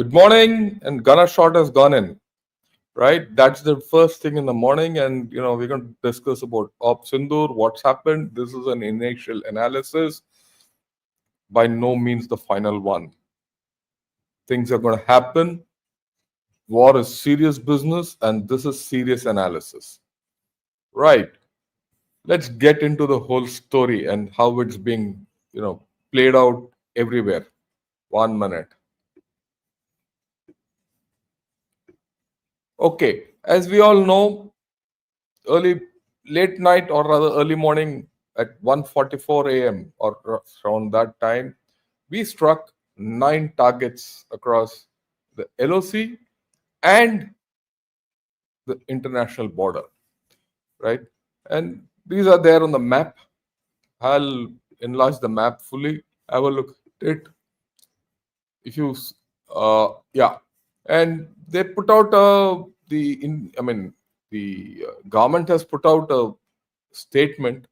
Good morning, and gunner shot has gone in. Right, that's the first thing in the morning, and we're going to discuss about Op Sindoor, what's happened. This is an initial analysis, by no means the final one. Things are going to happen. War is serious business, and this is serious analysis. Right. Let's get into the whole story and how it's being, played out everywhere. 1 minute. Okay, as we all know, early late night or rather early morning at 1:44 a.m. or around that time, we struck 9 targets across the LOC and the international border, right? And these are there on the map. I'll enlarge the map fully. Have a look at it. If you, yeah, and they put out the government has put out a statement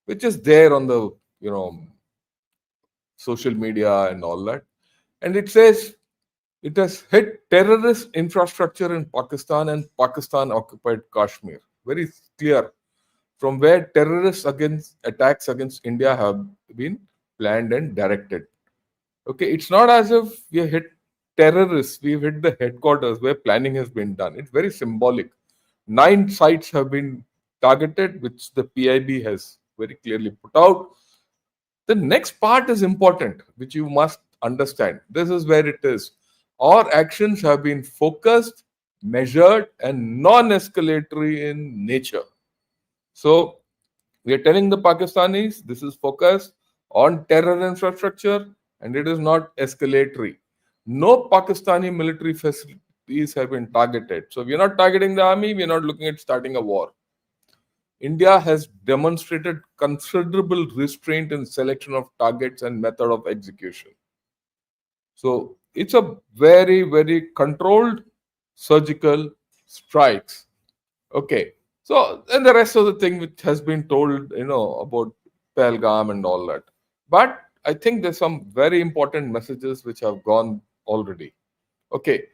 which is there on the you know social media and all that, and it says it has hit terrorist infrastructure in Pakistan and Pakistan occupied Kashmir. Very clear from where terrorist against attacks against India have been planned and directed. Okay, it's not as if we hit terrorists, we've hit the headquarters where planning has been done. It's very symbolic. 9 sites have been targeted, which the PIB has very clearly put out. The next part is important, which you must understand. This is where it is. Our actions have been focused, measured, and non escalatory in nature. So, we are telling the Pakistanis this is focused on terror infrastructure and it is not escalatory. No Pakistani military facilities have been targeted. So, we are not targeting the army, we are not looking at starting a war. India has demonstrated considerable restraint in selection of targets and method of execution. So it's a very, very controlled surgical strikes. Okay. So and the rest of the thing which has been told, about Pelgam and all that. But I think there's some very important messages which have gone already. Okay.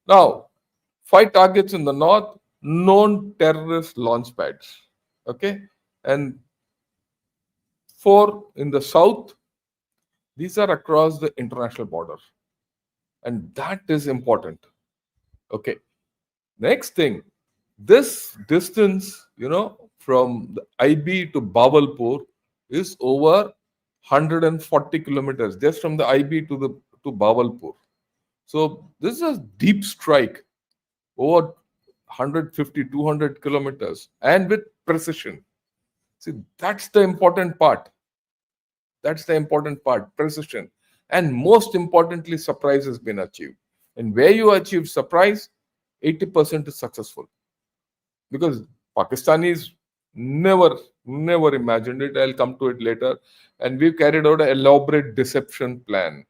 Now, 5 targets in the north, known terrorist launch pads. Okay. And 4 in the south, these are across the international border. And that is important. Okay. Next thing, this distance, from the IB to Bawalpur is over 140 kilometers, just from the IB to Bawalpur. So this is a deep strike over 150, 200 kilometers and with precision. See, that's the important part. That's the important part, precision. And most importantly, surprise has been achieved. And where you achieve surprise, 80% is successful. Because Pakistanis never imagined it. I'll come to it later. And we've carried out an elaborate deception plan.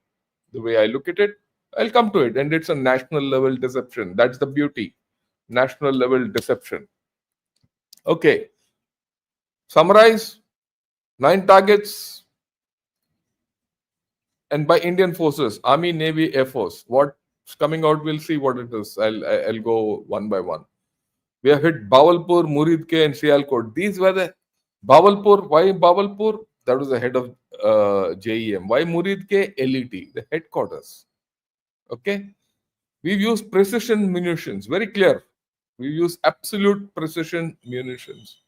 The way I look at it, I'll come to it. And it's a national level deception. That's the beauty. National level deception. Okay. Summarize 9 targets, and by Indian forces, Army, Navy, Air Force. What's coming out, we'll see what it is. I'll go one by one. We have hit Bawalpur, Muridke, and Sialkot. These were the Bawalpur. Why Bawalpur? That was the head of JEM. Why Muridke? LET, the headquarters. Okay. We've used precision munitions. Very clear. We use absolute precision munitions,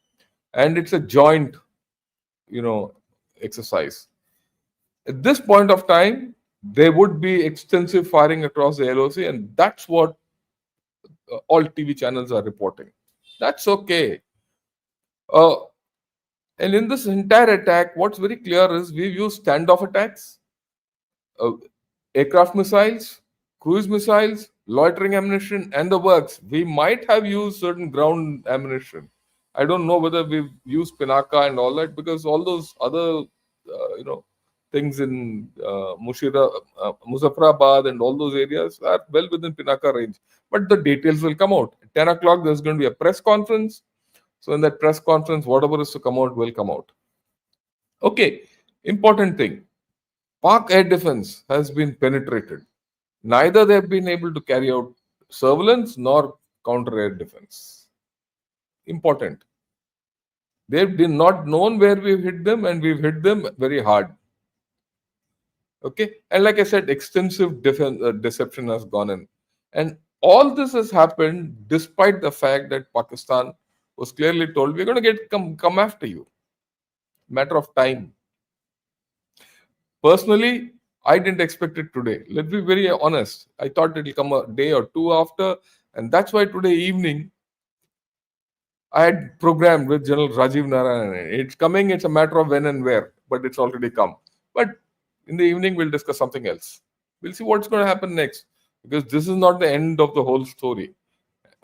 and it's a joint, exercise. At this point of time, there would be extensive firing across the LOC, and that's what all TV channels are reporting. That's okay. Uh, and in this entire attack, what's very clear is we've used standoff attacks, uh, aircraft missiles, cruise missiles, loitering ammunition, and the works. We might have used certain ground ammunition. I don't know whether we've used Pinaka and all that, because all those other, things in Muzaffarabad and all those areas are well within Pinaka range. But the details will come out. At 10 o'clock, there's going to be a press conference. So in that press conference, whatever is to come out will come out. Okay, important thing. Pak air defense has been penetrated. Neither they have been able to carry out surveillance nor counter air defense. Important. They've not known where we've hit them, and we've hit them very hard. Okay, and like I said, extensive deception has gone in, and all this has happened despite the fact that Pakistan was clearly told we're going to come after you. Matter of time. Personally, I didn't expect it today. Let's be very honest. I thought it'll come a day or two after, and that's why today evening I had programmed with General Rajiv Narayan. It's coming, it's a matter of when and where, but it's already come. But in the evening, we'll discuss something else. We'll see what's going to happen next, because this is not the end of the whole story.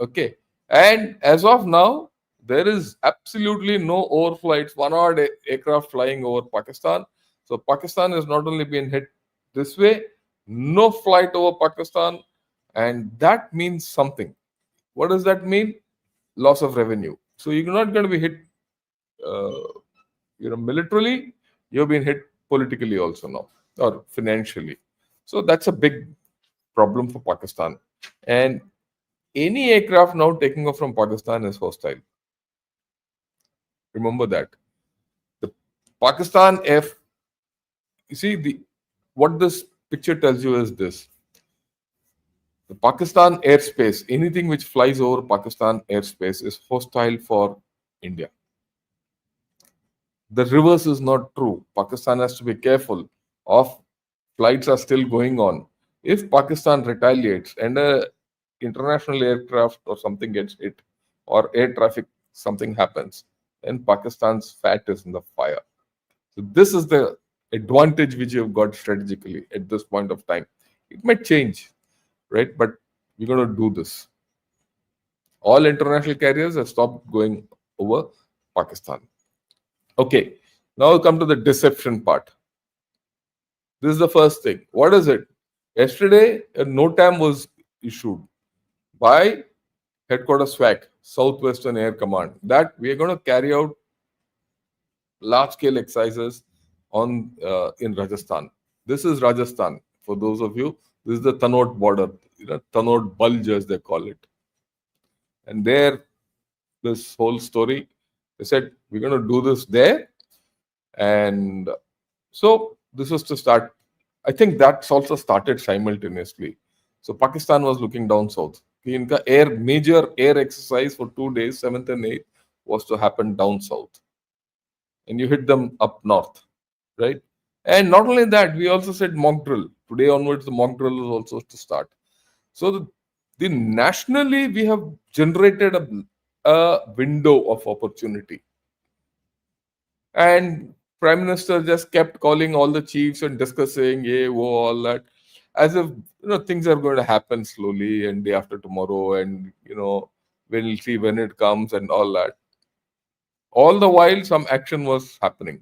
Okay. And as of now, there is absolutely no overflights, one odd aircraft flying over Pakistan. So Pakistan has not only been hit this way, no flight over Pakistan, and that means something. What does that mean? Loss of revenue. So you're not going to be hit, uh, militarily. You've been hit politically also now, or financially. So that's a big problem for Pakistan. And any aircraft now taking off from Pakistan is hostile. Remember that. The Pakistan F, you see, what this picture tells you is this. The Pakistan airspace, anything which flies over Pakistan airspace is hostile for India. The reverse is not true. Pakistan has to be careful of flights are still going on. If Pakistan retaliates and a international aircraft or something gets hit, or air traffic something happens, then Pakistan's fat is in the fire. So this is the advantage which you've got strategically at this point of time. It might change, right? But we're going to do this. All international carriers have stopped going over Pakistan. Okay, now we come to the deception part. This is the first thing. What is it? Yesterday, a NOTAM was issued by Headquarters SWAC, Southwestern Air Command, that we are going to carry out large-scale exercises on in Rajasthan. This is Rajasthan. For those of you, this is the Tanod border, Tanod Bulge as they call it. And there, this whole story, they said we're going to do this there, and so this was to start. I think that's also started simultaneously. So Pakistan was looking down south. Inka major air exercise for 2 days, 7th and 8th, was to happen down south. And you hit them up north, right? And not only that, we also said mock drill. Today onwards, the mock drill is also to start. So the nationally, we have generated a window of opportunity. And Prime Minister just kept calling all the chiefs and discussing, yeah, whoa, all that, as if things are going to happen slowly and day after tomorrow, and we'll see when it comes and all that. All the while, some action was happening.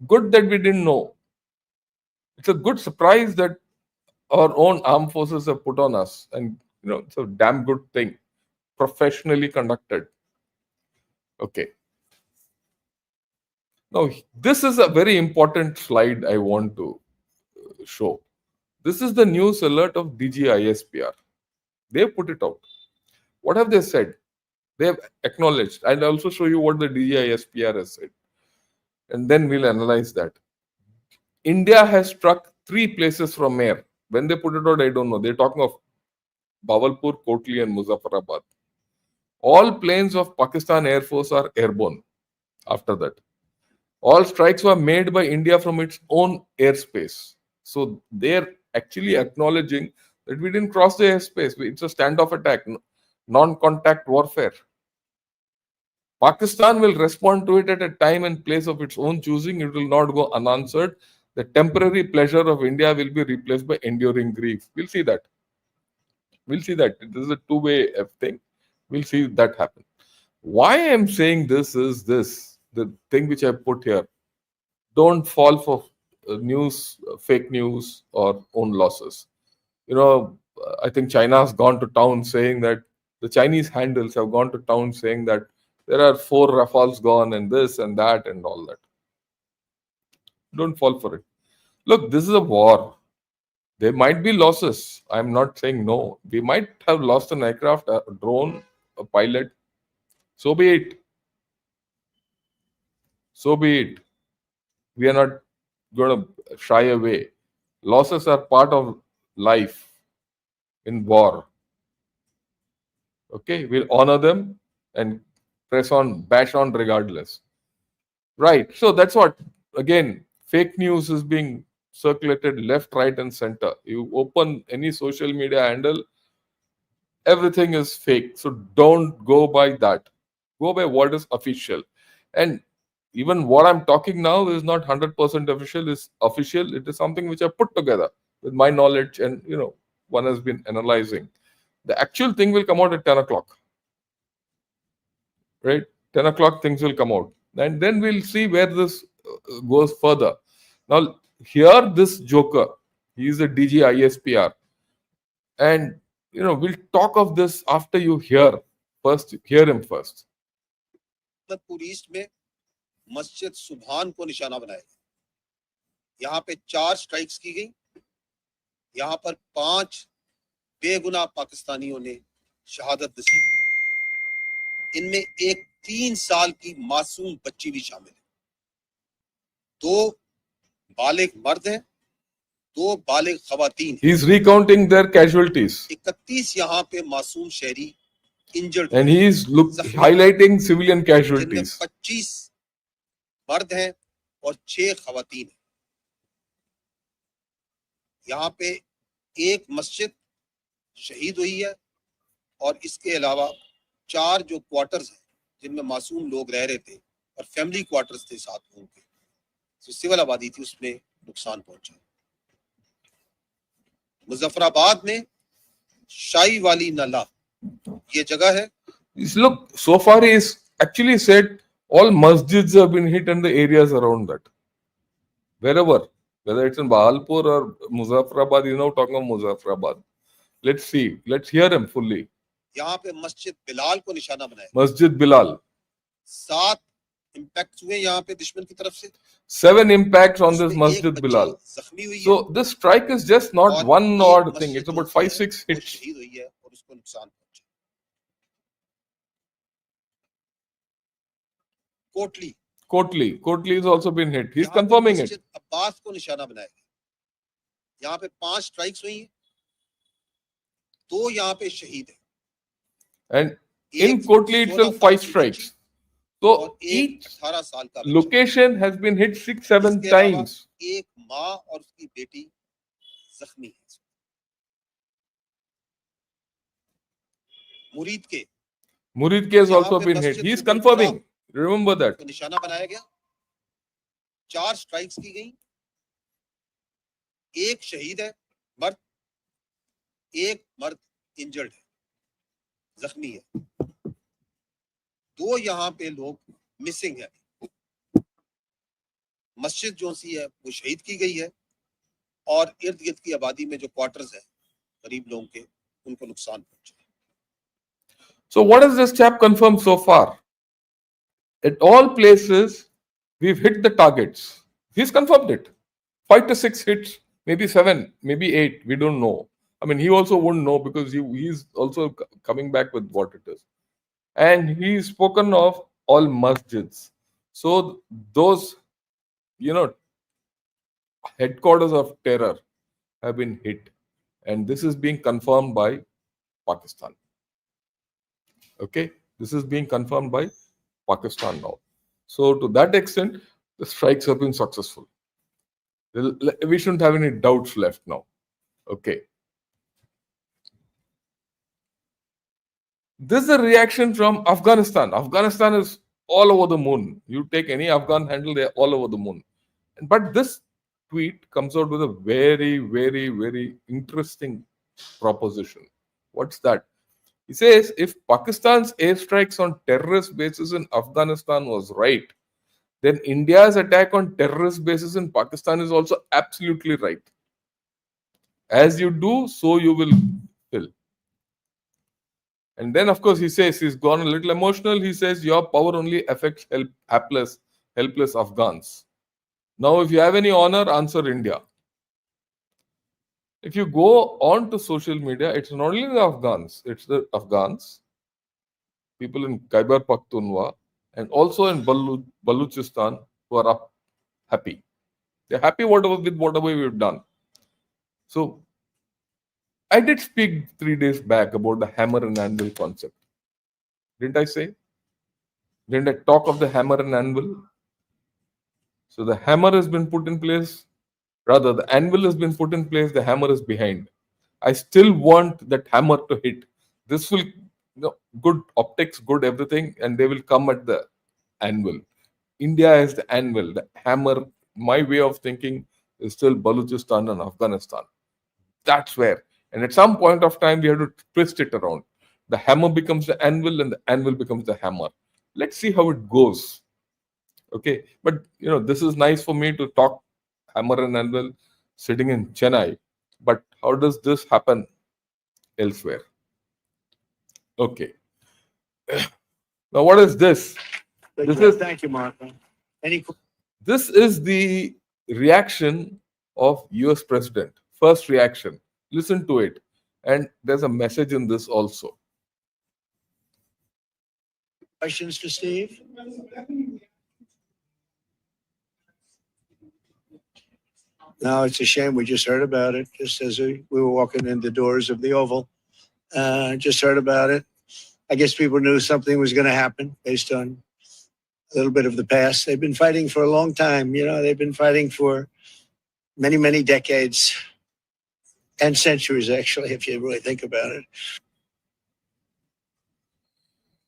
Good that we didn't know. It's a good surprise that our own armed forces have put on us, and it's a damn good thing, professionally conducted. Okay. Now, this is a very important slide I want to show. This is the news alert of DGISPR. They put it out. What have they said? They have acknowledged. I'll also show you what the DGISPR has said. And then we'll analyze that. India has struck 3 places from air. When they put it out, I don't know. They're talking of Bawalpur, Kotli, and Muzaffarabad. All planes of Pakistan Air Force are airborne after that. All strikes were made by India from its own airspace. So they're actually acknowledging that we didn't cross the airspace. It's a standoff attack, non-contact warfare. Pakistan will respond to it at a time and place of its own choosing. It will not go unanswered. The temporary pleasure of India will be replaced by enduring grief. We'll see that. We'll see that. This is a two-way thing. We'll see that happen. Why I'm saying this is this, the thing which I put here. Don't fall for news, fake news, or own losses. I think China has gone to town saying that the Chinese handles have gone to town saying that there are 4 Rafales gone and this and that and all that. Don't fall for it. Look, this is a war. There might be losses. I'm not saying no. We might have lost an aircraft, a drone, a pilot. So be it. So be it. We are not going to shy away. Losses are part of life in war. Okay, we'll honor them and press on, bash on regardless. Right. So that's what, again, fake news is being circulated left, right, and center. You open any social media handle, everything is fake. So don't go by that. Go by what is official. And even what I'm talking now is not 100% official, is official. It is something which I put together with my knowledge, and one has been analyzing. The actual thing will come out at 10 o'clock, right? 10 o'clock things will come out. And then we'll see where this goes further. Now, here this joker, he is a DG ISPR. And, we'll talk of this after you hear him first. पूरी east में मस्जिद सुभान को निशाना बनाया गया। यहाँ पे 4 स्ट्राइक्स की गई। यहाँ पर 5 बेगुनाह पाकिस्तानियों ने शहादत नसीब की। इनमें एक 3 साल की मासूम बच्ची भी शामिल है। 2 बालिग मर्द हैं, 2 बालिग खवातीन। He is recounting their casualties. 31 यहाँ पे मासूम शहरी injured, and he is highlighting civilian casualties. 25 मर्द हैं और 6 खवातीन हैं। यहाँ पे एक मस्जिद शहीद हुई है और इसके अलावा 4 जो क्वार्टर्स हैं जिनमें मासूम लोग रह रहे थे और फैमिली क्वार्टर्स थे साथ में उनके, जो सिविल आबादी थी, उसमें नुकसान पहुंचा। मुजफ्फराबाद में शाही वाली नाला ये जगह है। Look, so far he is actually said all masjids have been hit in the areas around that. Wherever, whether it's in Bahalpur or Muzaffarabad, he's now talking of Muzaffarabad. Let's see. Let's hear him fully. यहाँ पे मस्जिद बिलाल को निशाना बनाया। Masjid Bilal. 7 impact हुए यहाँ पे दुश्मन की तरफ से। 7 impacts on this Masjid Bilal. So this strike is just not one odd thing. It's about 5-6 hits. शहीद हुई है और उसको नुकसान पहुंचा। Kotli has also been hit. He's confirming it. Abbas को निशाना बनाया गया। यहाँ पे 5 स्ट्राइक्स हुई हैं, 2 यहाँ पे शहीद हैं। And in Kotli itself 5 strikes. So each location has been hit 6-7 times. एक माँ और उसकी बेटी जख्मी है। मुरीद के has also been hit. He is confirming. Remember that. निशाना बनाया गया। 4 स्ट्राइक्स की गई। एक शहीद है मर्द, एक मर्द इंजर्ड है, जख्मी है। 2 यहाँ पे लोग मिसिंग है। मस्जिद जो सी है वो शहीद की गई है और इर्द गिर्द की आबादी में जो क्वार्टर्स है गरीब लोगों के, उनको नुकसान पहुंचा। So what has this chap confirmed so far? At all places, we've hit the targets. He's confirmed it. 5 to 6 hits, maybe 7, maybe 8. We don't know. I mean, he also won't know because he's also coming back with what it is. And he's spoken of all masjids. So those, headquarters of terror have been hit. And this is being confirmed by Pakistan. Okay? This is being confirmed by Pakistan now. So to that extent, the strikes have been successful. We shouldn't have any doubts left now. Okay. This is a reaction from Afghanistan. Afghanistan is all over the moon. You take any Afghan handle, they're all over the moon. But this tweet comes out with a very, very, very interesting proposition. What's that? He says, if Pakistan's airstrikes on terrorist bases in Afghanistan was right, then India's attack on terrorist bases in Pakistan is also absolutely right. As you do, so you will fill. And then, of course, he says, he's gone a little emotional. He says, your power only affects helpless Afghans. Now, if you have any honor, answer India. If you go on to social media, it's not only the Afghans, it's the Afghans, people in Khyber Pakhtunkhwa, and also in Baluchistan who are up happy. They're happy with whatever we've done. So I did speak 3 days back about the hammer and anvil concept. Didn't I say? Didn't I talk of the hammer and anvil? So the hammer has been put in place, rather, the anvil has been put in place, the hammer is behind. I still want that hammer to hit. This will, good optics, good everything, and they will come at the anvil. India is the anvil, the hammer. My way of thinking is still Baluchistan and Afghanistan. That's where. And at some point of time, we have to twist it around. The hammer becomes the anvil, and the anvil becomes the hammer. Let's see how it goes. Okay, but this is nice for me to talk hammer and anvil sitting in Chennai. But how does this happen elsewhere? Okay. Now, what is this? Thank you, Martha. This is the reaction of US president. First reaction. Listen to it. And there's a message in this also. Questions for Steve? No, it's a shame. We just heard about it just as we were walking in the doors of the Oval. Just heard about it. I guess people knew something was going to happen based on a little bit of the past. They've been fighting for a long time. They've been fighting for many, many decades and centuries, actually, if you really think about it.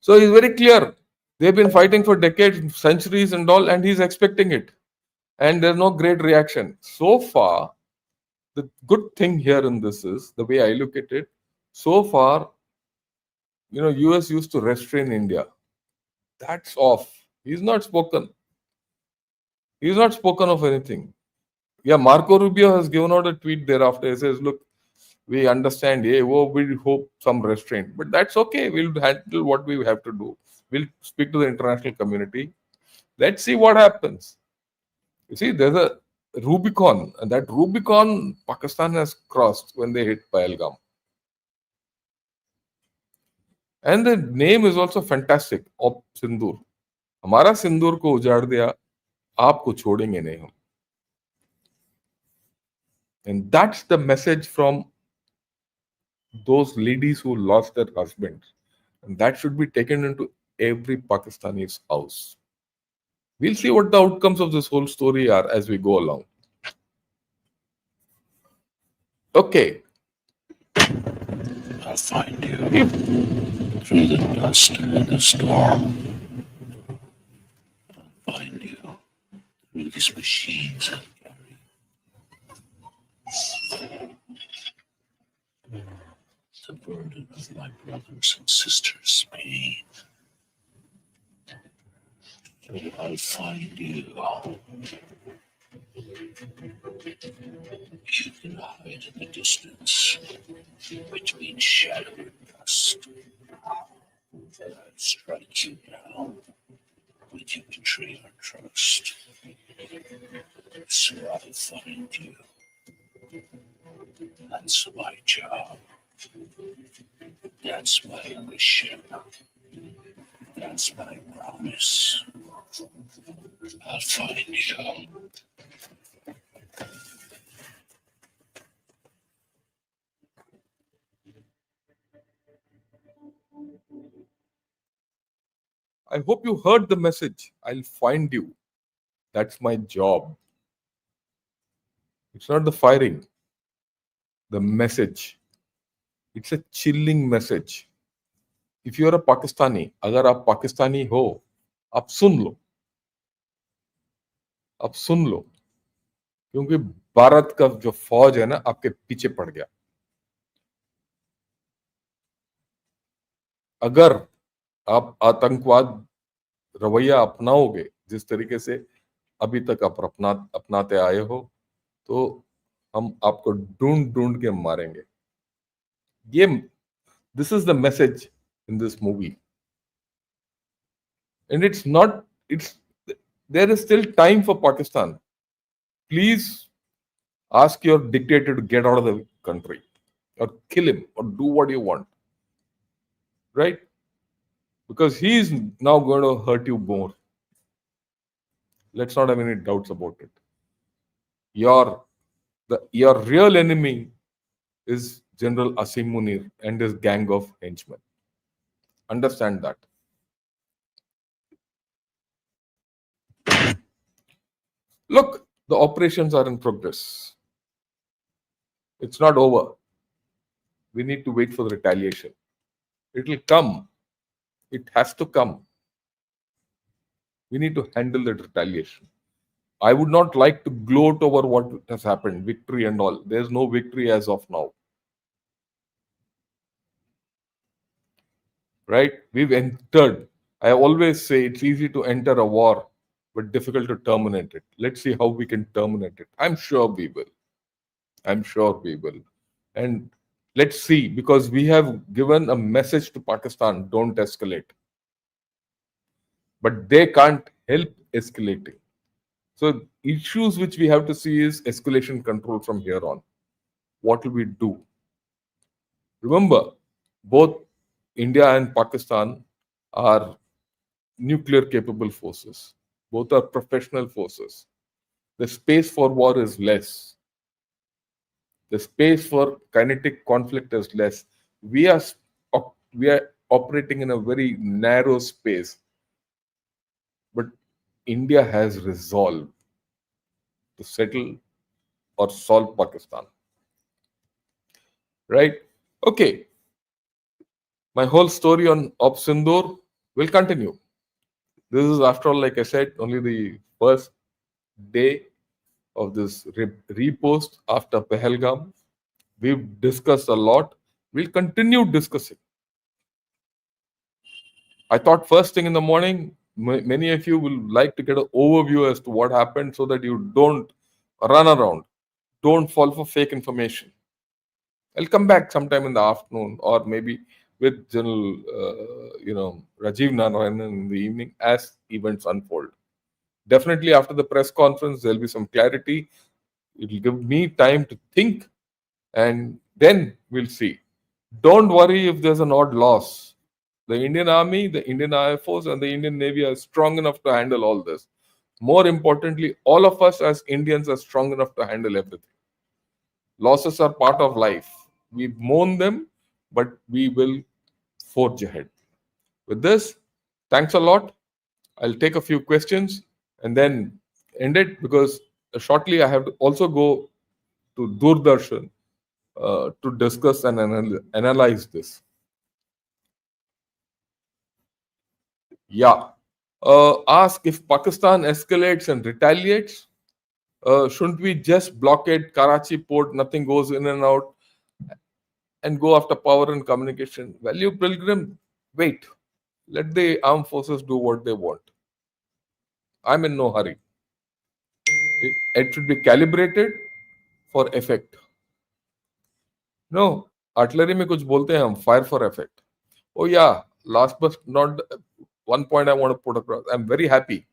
So he's very clear. They've been fighting for decades, centuries and all, and he's expecting it. And there's no great reaction. So far, the good thing here in this is, the way I look at it, so far, US used to restrain India. That's off. He's not spoken. He's not spoken of anything. Yeah, Marco Rubio has given out a tweet thereafter. He says, look, we understand, we hope some restraint. But that's okay. We'll handle what we have to do. We'll speak to the international community. Let's see what happens. You see, there's a Rubicon, and that Rubicon Pakistan has crossed when they hit Pahalgam. And the name is also fantastic, Op Sindoor. हमारा सिंदूर को उजाड़ दिया, आपको छोड़ेंगे नहीं हम. And that's the message from those ladies who lost their husbands. And that should be taken into every Pakistani's house. We'll see what the outcomes of this whole story are as we go along. Okay. I'll find you through the dust and the storm. I'll find you through these machines I carry. The burden of my brothers and sisters' pain. So I'll find you. You can hide in the distance between shadow and dust. And I'll strike you down when you betray our trust. So I'll find you. That's my job. That's my mission. That's my promise. I'll find you. I hope you heard the message. I'll find you. That's my job. It's not the firing, the message. It's a chilling message. If you're a Pakistani, अगर आप पाकिस्तानी हो, आप सुन लो. आप सुन लो. क्योंकि भारत का जो फौज है ना, आपके पीछे पड़ गया. अगर आप आतंकवाद रवैया अपनाओगे जिस तरीके से अभी तक आप अपनाते आए हो, तो हम आपको ढूंढ ढूंढ के मारेंगे. ये this is the message in this movie. And there is still time for Pakistan. Please ask your dictator to get out of the country, or kill him, or do what you want, right? Because he is now going to hurt you more. Let's not have any doubts about it. Your real enemy is General Asim Munir and his gang of henchmen. Understand that. Look, the operations are in progress. It's not over. We need to wait for the retaliation. It will come. It has to come. We need to handle that retaliation. I would not like to gloat over what has happened, victory and all. There's no victory as of now. Right? We've entered. I always say it's easy to enter a war, but difficult to terminate it. Let's see how we can terminate it. I'm sure we will. I'm sure we will. And let's see, because we have given a message to Pakistan, don't escalate. But they can't help escalating. So issues which we have to see is escalation control from here on. What will we do? Remember, both India and Pakistan are nuclear capable forces. Both are professional forces. The space for war is less. The space for kinetic conflict is less. We are operating in a very narrow space. But India has resolve to settle or solve Pakistan. Right? Okay. My whole story on Op Sindoor will continue. This is, after all, like I said, only the first day of this repost after Pahalgam. We've discussed a lot. We'll continue discussing. I thought first thing in the morning, many of you will like to get an overview as to what happened so that you don't run around, don't fall for fake information. I'll come back sometime in the afternoon, or maybe with General, Rajiv Narayanan in the evening as events unfold. Definitely after the press conference, there'll be some clarity. It'll give me time to think, and then we'll see. Don't worry if there's an odd loss. The Indian Army, the Indian Air Force, and the Indian Navy are strong enough to handle all this. More importantly, all of us as Indians are strong enough to handle everything. Losses are part of life. We mourn them, but we will forge ahead. With this, thanks a lot. I'll take a few questions and then end it, because shortly I have to also go to Doordarshan to discuss and analyze this. Yeah. Ask, if Pakistan escalates and retaliates, shouldn't we just blockade Karachi port, nothing goes in and out, and go after power and communication? Value Pilgrim, wait. Let the armed forces do what they want. I'm in no hurry. It should be calibrated for effect. No, artillery में कुछ बोलते हैं हम, fire for effect. Oh yeah, last but not one point I want to put across. I'm very happy.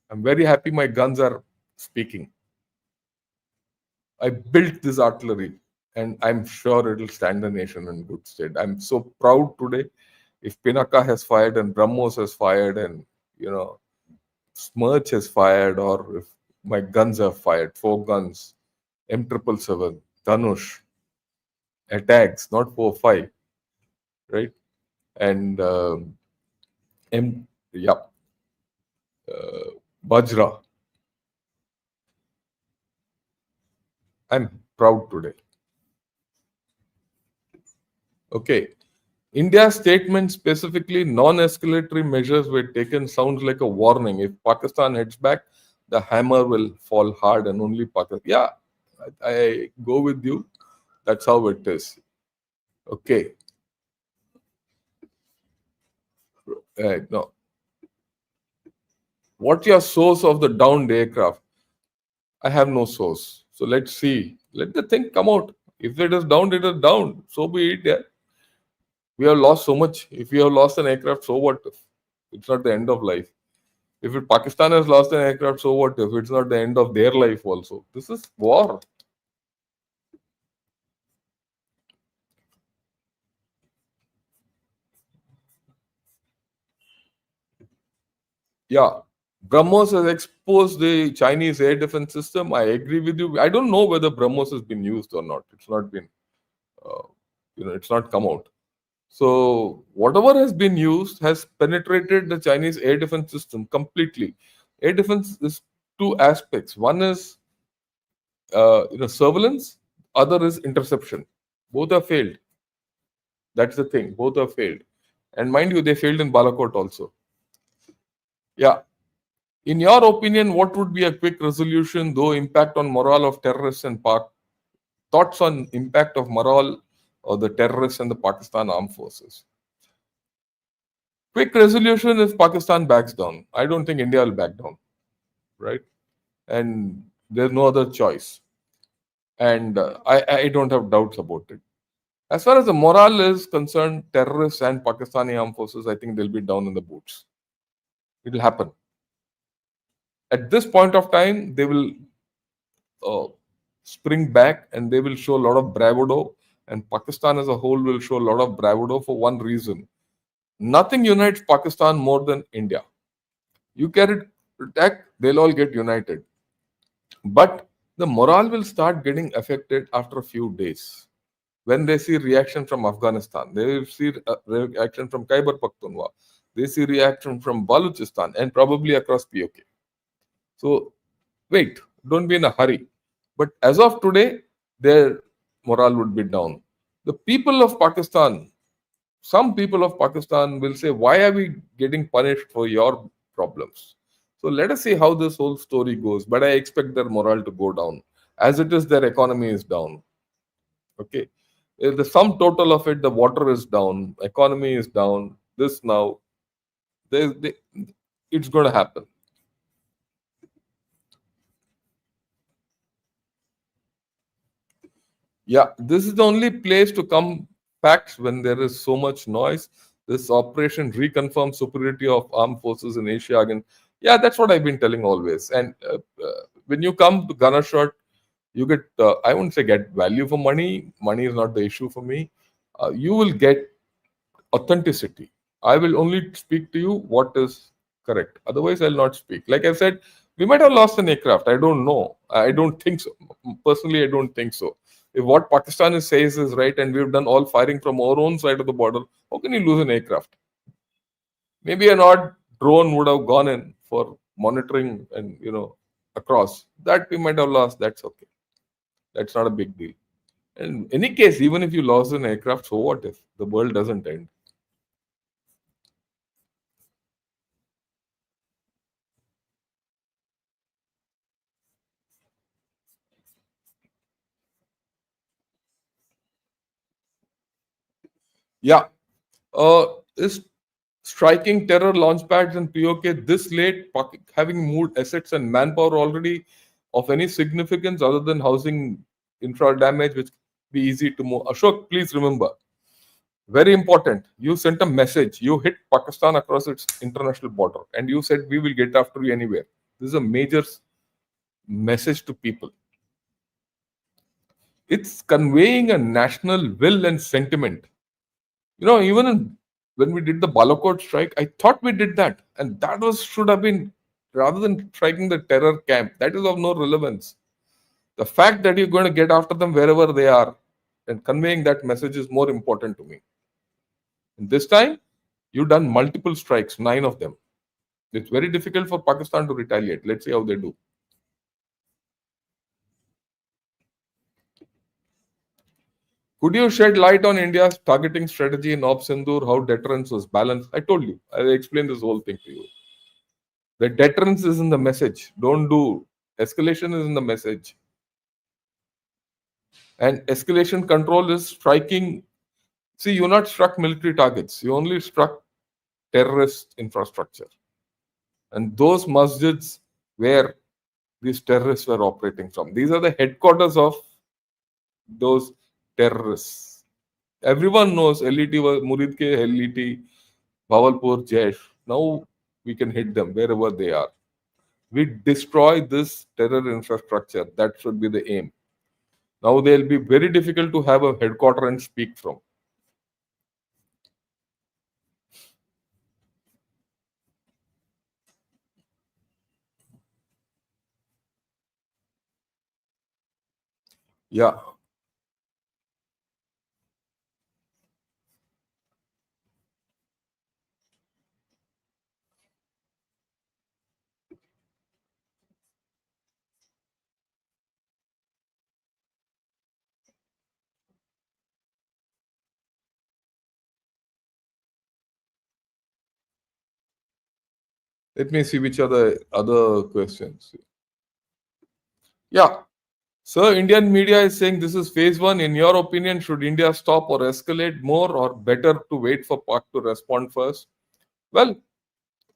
My guns are speaking. I built this artillery, and I'm sure it'll stand the nation in good stead. I'm so proud today. If Pinaka has fired and BrahMos has fired, and Smirch has fired, or if my guns have fired, 4 guns, M777, Dhanush, attacks, not 4-5, right? And Bajra. I'm proud today. Okay. India's statement, specifically non-escalatory measures were taken, sounds like a warning. If Pakistan heads back, the hammer will fall hard, and only Pakistan. Yeah, I go with you. That's how it is. Okay. No. What's your source of the downed aircraft? I have no source. So let's see. Let the thing come out. If it is down, it is down. So be it. Yeah. We have lost so much. If we have lost an aircraft, so what? It's not the end of life. If Pakistan has lost an aircraft, so what? If it's not the end of their life also. This is war. Yeah, BrahMos has exposed the Chinese air defense system. I agree with you. I don't know whether BrahMos has been used or not. It's not been, uh, it's not come out. So whatever has been used has penetrated the Chinese air defense system completely. Air defense is two aspects. One is surveillance. Other is interception. Both have failed. That's the thing. Both have failed. And mind you, they failed in Balakot also. Yeah. In your opinion, what would be a quick resolution, though impact on morale of terrorists and Pak? Thoughts on impact of morale of the terrorists and the Pakistan armed forces? Quick resolution if Pakistan backs down. I don't think India will back down, right? And there's no other choice. And I don't have doubts about it. As far as the morale is concerned, terrorists and Pakistani armed forces, I think they'll be down in the boots. It will happen. At this point of time, they will uh, spring back and they will show a lot of bravado. And Pakistan as a whole will show a lot of bravado for one reason. Nothing unites Pakistan more than India. You carry attack, they'll all get united. But the morale will start getting affected after a few days. When they see reaction from Afghanistan, they will see reaction from Khyber Pakhtunkhwa, they see reaction from Balochistan and probably across POK. So wait, don't be in a hurry. But as of today, their morale would be down. The people of Pakistan, some people of Pakistan will say, why are we getting punished for your problems? So let us see how this whole story goes. But I expect their morale to go down. As it is, their economy is down. Okay. The sum total of it, the water is down, economy is down. This now, they, it's going to happen. Yeah, this is the only place to come facts when there is so much noise. This operation reconfirms superiority of armed forces in Asia again. Yeah, that's what I've been telling always. And when you come to Gunnershot, you get, I wouldn't say get value for money. Money is not the issue for me. You will get authenticity. I will only speak to you what is correct. Otherwise, I'll not speak. Like I said, we might have lost an aircraft. I don't know. I don't think so. Personally, I don't think so. If what Pakistan says is right and we've done all firing from our own side of the border, how can you lose an aircraft? Maybe an odd drone would have gone in for monitoring and across. That we might have lost. That's okay. That's not a big deal. In any case, even if you lost an aircraft, so what if the world doesn't end? Yeah. Is striking terror launchpads and POK this late, having moved assets and manpower already of any significance other than housing infra damage, which be easy to move? Ashok, please remember, very important. You sent a message. You hit Pakistan across its international border, and you said we will get after you anywhere. This is a major message to people. It's conveying a national will and sentiment. When we did the Balakot strike, I thought we did that, and that was should have been rather than striking the terror camp. That is of no relevance. The fact that you're going to get after them wherever they are and conveying that message is more important to me. And this time, you've done multiple strikes, 9 of them. It's very difficult for Pakistan to retaliate. Let's see how they do. Could you shed light on India's targeting strategy in Op Sindoor, how deterrence was balanced? I told you. I explained this whole thing to you. The deterrence is in the message. Don't do escalation is in the message. And escalation control is striking. See, you not struck military targets. You only struck terrorist infrastructure. And those masjids where these terrorists were operating from. These are the headquarters of those terrorists. Everyone knows LET was Murid ke LET, Bawalpur, Jaish. Now we can hit them wherever they are. We destroy this terror infrastructure. That should be the aim. Now they'll be very difficult to have a headquarter and speak from. Yeah. Let me see which are the other questions. Yeah. Sir, Indian media is saying this is phase one. In your opinion, should India stop or escalate more, or better to wait for Pak to respond first? Well,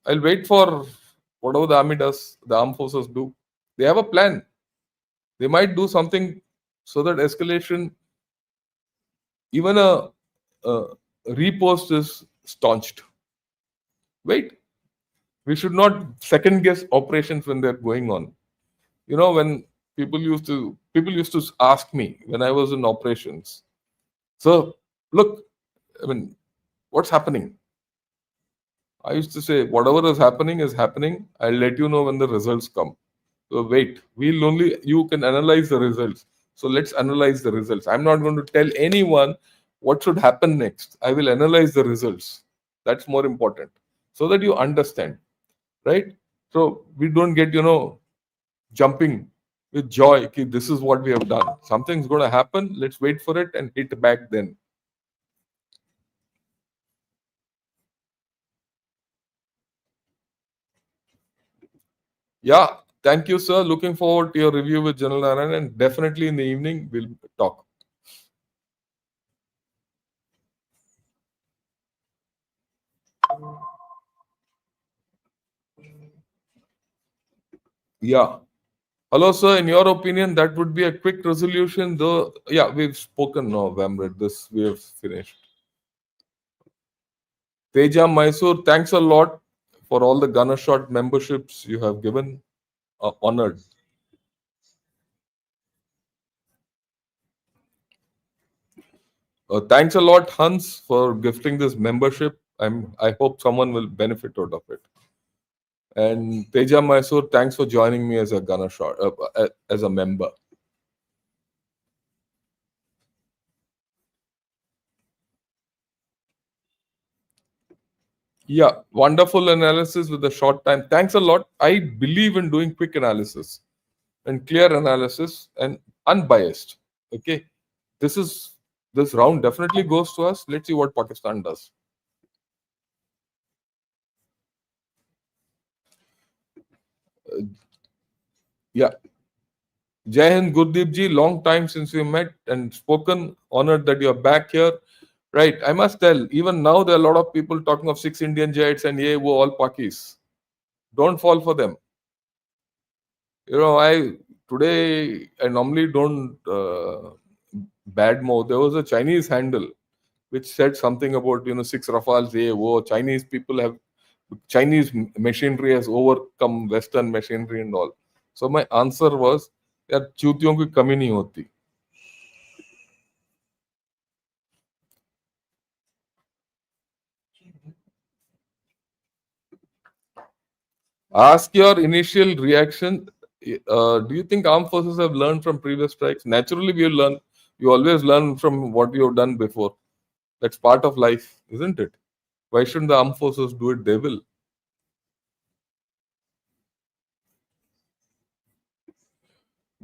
I'll wait for whatever the army does, the armed forces do. They have a plan. They might do something so that escalation, even a repost is staunched. Wait, we should not second guess operations when they're going on. When people used to ask me when I was in operations, so look, I mean, what's happening? I used to say, whatever is happening. I'll let you know when the results come. So wait, you can analyze the results. So let's analyze the results. I'm not going to tell anyone what should happen next. I will analyze the results. That's more important. So that you understand, right? So we don't get, jumping with joy. Okay, this is what we have done. Something's going to happen. Let's wait for it and hit back then. Yeah, thank you, sir. Looking forward to your review with General Narayan, and definitely in the evening we'll talk. Yeah. Hello, sir. In your opinion, that would be a quick resolution, though. Yeah, we've spoken now, Vamrit. This we have finished. Teja Mysore, thanks a lot for all the Gunner Shot memberships you have given. Honored. Thanks a lot, Hans, for gifting this membership. I hope someone will benefit out of it. And Teja Mysore, thanks for joining me as a Gunner Shot, as a member. Yeah, wonderful analysis with a short time. Thanks a lot. I believe in doing quick analysis and clear analysis and unbiased. Okay, this is this round definitely goes to us. Let's see what Pakistan does. Yeah, Jai Hind Gurdeep ji. Long time since we met and spoken. Honored that you're back here. Right, I must tell. Even now, there are a lot of people talking of 6 Indian jets and yeah, wo all Pakis. Don't fall for them. I today I normally don't badmouth. There was a Chinese handle which said something about 6 Rafales. Chinese people have Chinese machinery has overcome Western machinery and all. So my answer was, यार चूतियों की कमी नहीं होती. Ask your initial reaction. Do you think armed forces have learned from previous strikes? Naturally, we learn. You always learn from what you have done before. That's part of life, isn't it? Why shouldn't the armed forces do it? They will.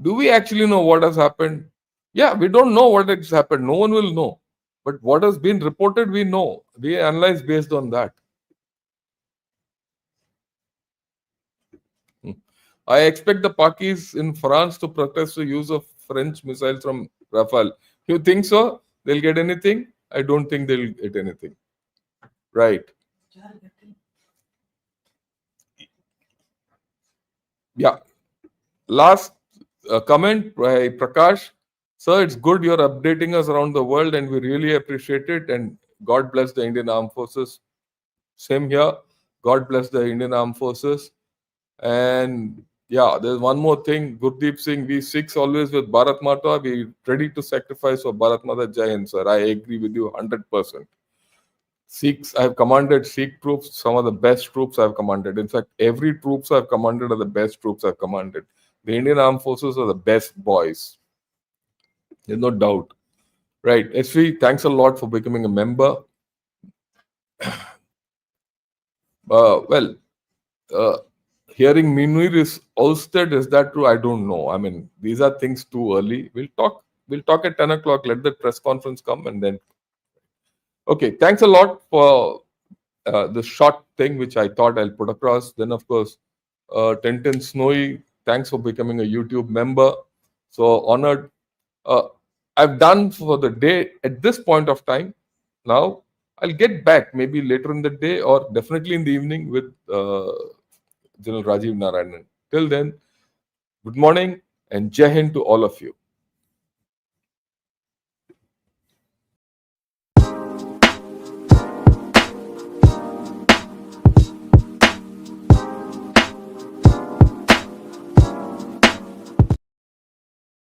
Do we actually know what has happened? Yeah, we don't know what has happened. No one will know. But what has been reported, we know. We analyze based on that. Hmm. I expect the Pakis in France to protest the use of French missiles from Rafale. You think so? They'll get anything? I don't think they'll get anything. Right. Yeah. Last comment by Prakash. Sir, it's good you're updating us around the world and we really appreciate it. And God bless the Indian Armed Forces. Same here. God bless the Indian Armed Forces. And yeah, there's one more thing. Gurdeep Singh, we Sikhs always with Bharat Mata. We ready to sacrifice for Bharat Mata. Jai Hind, sir. I agree with you 100%. Sikhs, I have commanded Sikh troops, some of the best troops I've commanded. In fact, every troops I've commanded are the best troops I've commanded. The Indian Armed Forces are the best boys. There's no doubt. Right. SV, thanks a lot for becoming a member. Well, uh, hearing Minir is ousted, is that true? I don't know. I mean, these are things too early. We'll talk. We'll talk at 10 o'clock. Let the press conference come and then. Okay. Thanks a lot for the short thing which I thought I'll put across. Then, of course, Tintin Snowy, thanks for becoming a YouTube member. So honored. Uh, I've done for the day at this point of time. Now, I'll get back maybe later in the day or definitely in the evening with General Rajiv Narayanan. Till then, good morning and Jai Hind to all of you.